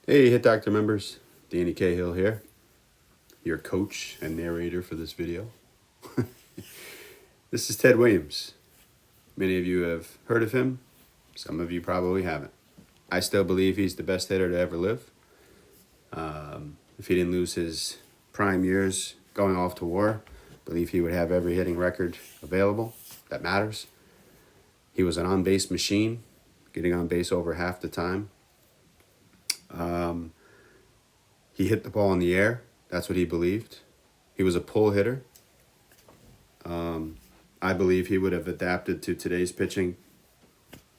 Hey, Hit Doctor members, Danny Cahill here, your coach and narrator for this video. This is Ted Williams. Many of you have heard of him, some of you probably haven't. I still believe he's the best hitter to ever live. If he didn't lose his prime years going off to war, I believe he would have every hitting record available that matters. He was an on-base machine, getting on base over half the time. He hit the ball in the air. That's what he believed. He was a pull hitter. I believe he would have adapted to today's pitching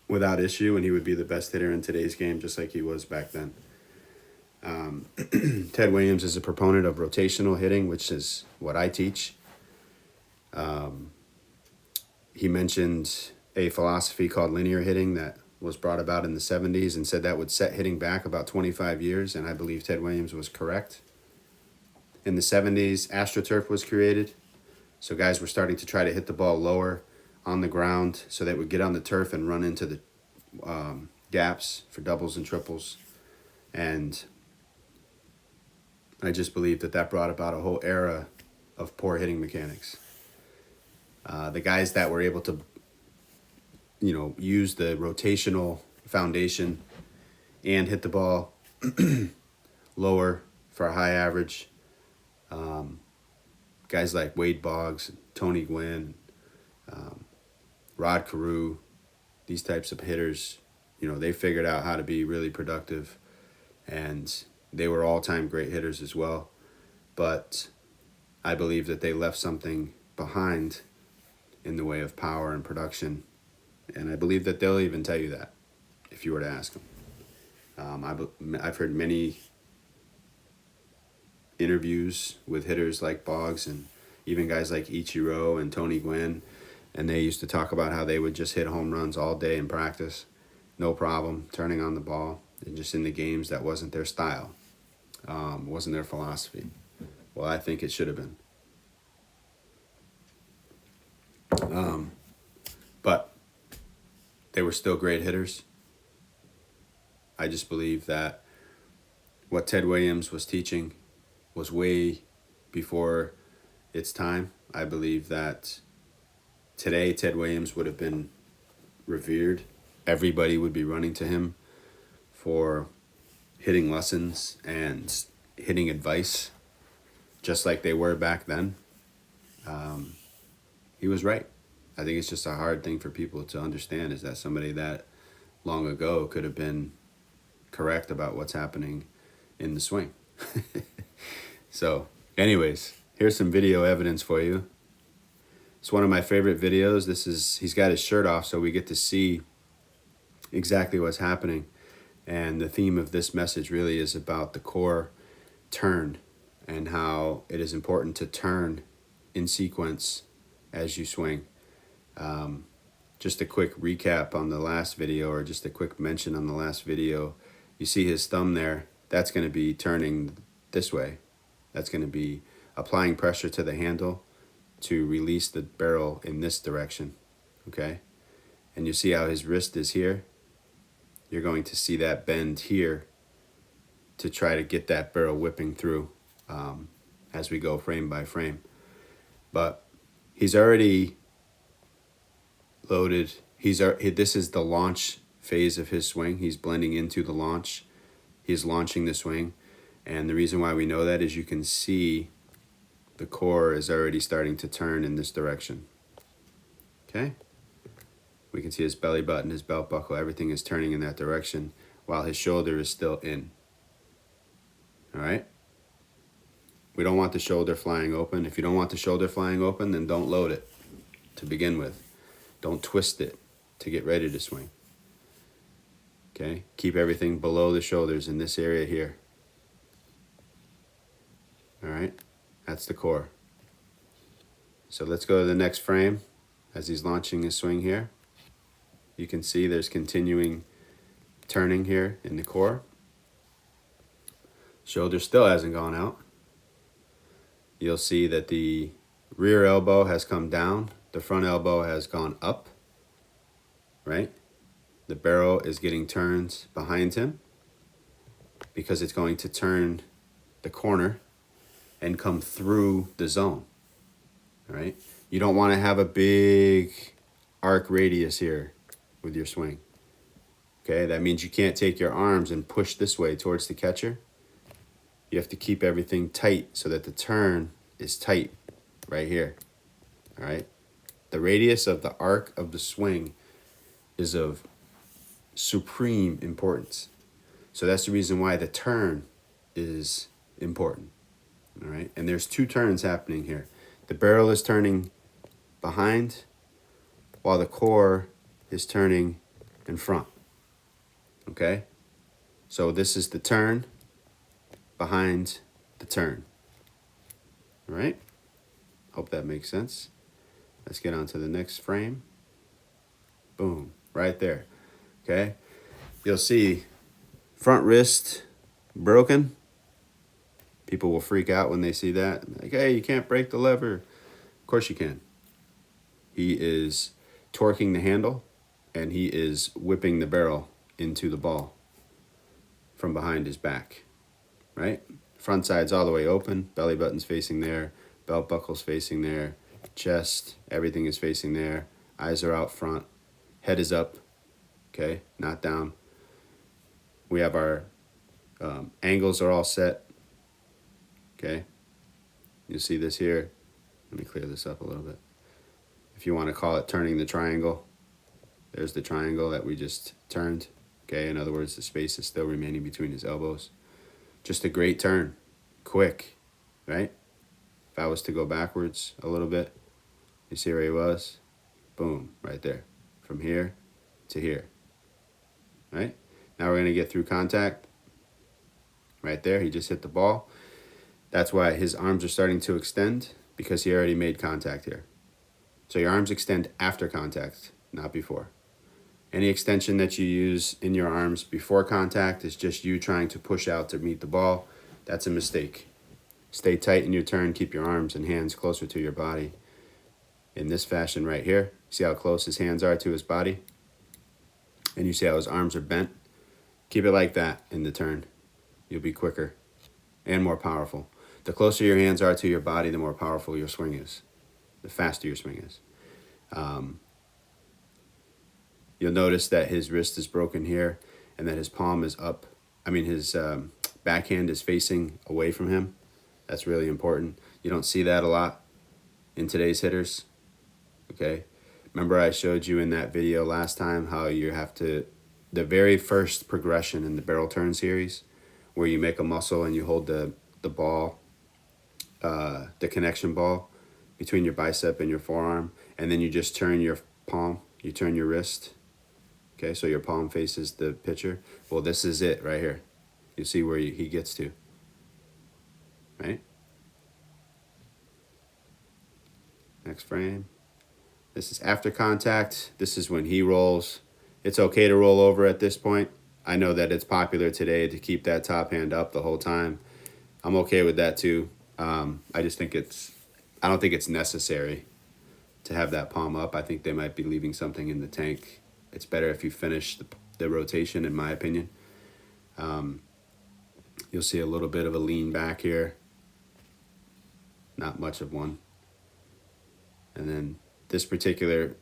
without issue, and he would be the best hitter in today's game, just like he was back then. Ted Williams is a proponent of rotational hitting, which is what I teach. He mentioned a philosophy called linear hitting that was brought about in the 70s and said that would set hitting back about 25 years, and I believe Ted Williams was correct. In the 70s, AstroTurf was created, so guys were starting to try to hit the ball lower on the ground so they would get on the turf and run into the gaps for doubles and triples, and I just believe that brought about a whole era of poor hitting mechanics. The guys that were able to use the rotational foundation and hit the ball lower for a high average. Guys like Wade Boggs, Tony Gwynn, Rod Carew, these types of hitters, they figured out how to be really productive, and they were all-time great hitters as well. But I believe that they left something behind in the way of power and production. And I believe that they'll even tell you that if you were to ask them. I've heard many interviews with hitters like Boggs and even guys like Ichiro and Tony Gwynn, and they used to talk about how they would just hit home runs all day in practice, no problem, turning on the ball, and just in the games that wasn't their style, wasn't their philosophy. Well, I think it should have been. But they were still great hitters. I just believe that what Ted Williams was teaching was way before its time. I believe that today Ted Williams would have been revered. Everybody would be running to him for hitting lessons and hitting advice, just like they were back then. He was right. I think it's just a hard thing for people to understand, is that somebody that long ago could have been correct about what's happening in the swing. So anyways, here's some video evidence for you. It's one of my favorite videos. He's got his shirt off, so we get to see exactly what's happening. And the theme of this message really is about the core turn and how it is important to turn in sequence as you swing. Just a quick recap on the last video, or just a quick mention on the last video. You see his thumb there. That's going to be turning this way. That's going to be applying pressure to the handle to release the barrel in this direction. Okay? And you see how his wrist is here? You're going to see that bend here to try to get that barrel whipping through as we go frame by frame. But he's already loaded. This is the launch phase of his swing. He's blending into the launch. He's launching the swing. And the reason why we know that is you can see the core is already starting to turn in this direction. Okay? We can see his belly button, his belt buckle, everything is turning in that direction while his shoulder is still in. All right? We don't want the shoulder flying open. If you don't want the shoulder flying open, then don't load it to begin with. Don't twist it to get ready to swing. Okay? Keep everything below the shoulders in this area here. All right? That's the core. So let's go to the next frame as he's launching his swing here. You can see there's continuing turning here in the core. Shoulder still hasn't gone out. You'll see that the rear elbow has come down. The front elbow has gone up, right? The barrel is getting turned behind him. because it's going to turn the corner and come through the zone. All right? You don't want to have a big arc radius here with your swing. Okay, that means you can't take your arms and push this way towards the catcher. You have to keep everything tight so that the turn is tight right here. All right? The radius of the arc of the swing is of supreme importance. So that's the reason why the turn is important. All right? And there's two turns happening here. The barrel is turning behind while the core is turning in front. Okay? So this is the turn behind the turn. All right? Hope that makes sense. Let's get on to the next frame. Boom, right there. Okay? You'll see front wrist broken. People will freak out when they see that. Like, hey, you can't break the lever. Of course you can. He is torquing the handle, and he is whipping the barrel into the ball from behind his back, right? Front side's all the way open, belly button's facing there, belt buckle's facing there, chest, everything is facing there, eyes are out front, head is up, okay, not down. We have our angles are all set, okay? You see this here. Let me clear this up a little bit. If you want to call it turning the triangle, there's the triangle that we just turned. Okay, in other words, the space is still remaining between his elbows. Just a great turn, quick, right? If I was to go backwards a little bit, you see where he was? Boom, right there. From here to here, right? Now we're gonna get through contact. Right there, he just hit the ball. That's why his arms are starting to extend, because he already made contact here. So your arms extend after contact, not before. Any extension that you use in your arms before contact is just you trying to push out to meet the ball. That's a mistake. Stay tight in your turn. Keep your arms and hands closer to your body. In this fashion right here. See how close his hands are to his body? And you see how his arms are bent? Keep it like that in the turn. You'll be quicker and more powerful. The closer your hands are to your body, the more powerful your swing is. The faster your swing is. You'll notice that his wrist is broken here and that his palm is up. His backhand is facing away from him. That's really important. You don't see that a lot in today's hitters. Okay? Remember I showed you in that video last time how you have to, the very first progression in the barrel turn series, where you make a muscle and you hold the ball, the connection ball between your bicep and your forearm, and then you just turn your palm, you turn your wrist. Okay, so your palm faces the pitcher. Well, this is it right here. You see where he gets to, right? Next frame. This is after contact. This is when he rolls. It's okay to roll over at this point. I know that it's popular today to keep that top hand up the whole time. I'm okay with that too. I just think I don't think it's necessary to have that palm up. I think they might be leaving something in the tank. It's better if you finish the rotation, in my opinion. You'll see a little bit of a lean back here. Not much of one. And then this particular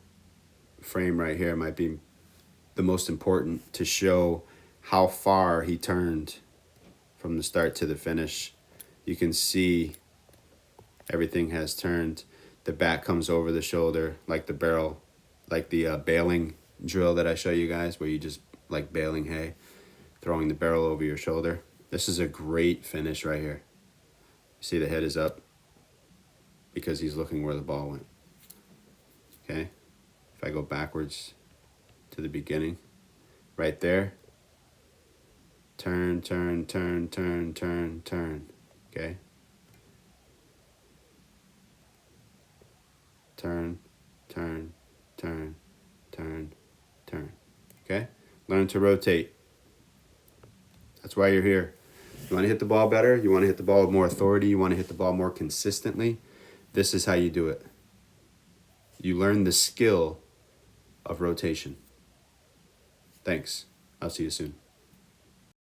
frame right here might be the most important to show how far he turned from the start to the finish. You can see everything has turned. The back comes over the shoulder like the barrel, like the baling drill that I show you guys, where you just like baling hay, throwing the barrel over your shoulder. This is a great finish right here. See, the head is up because he's looking where the ball went. Okay, if I go backwards to the beginning, right there, turn, turn, turn, turn, turn, turn, okay? Turn, turn, turn, turn, turn, okay? Learn to rotate. That's why you're here. You want to hit the ball better? You want to hit the ball with more authority? You want to hit the ball more consistently? This is how you do it. You learn the skill of rotation. Thanks. I'll see you soon.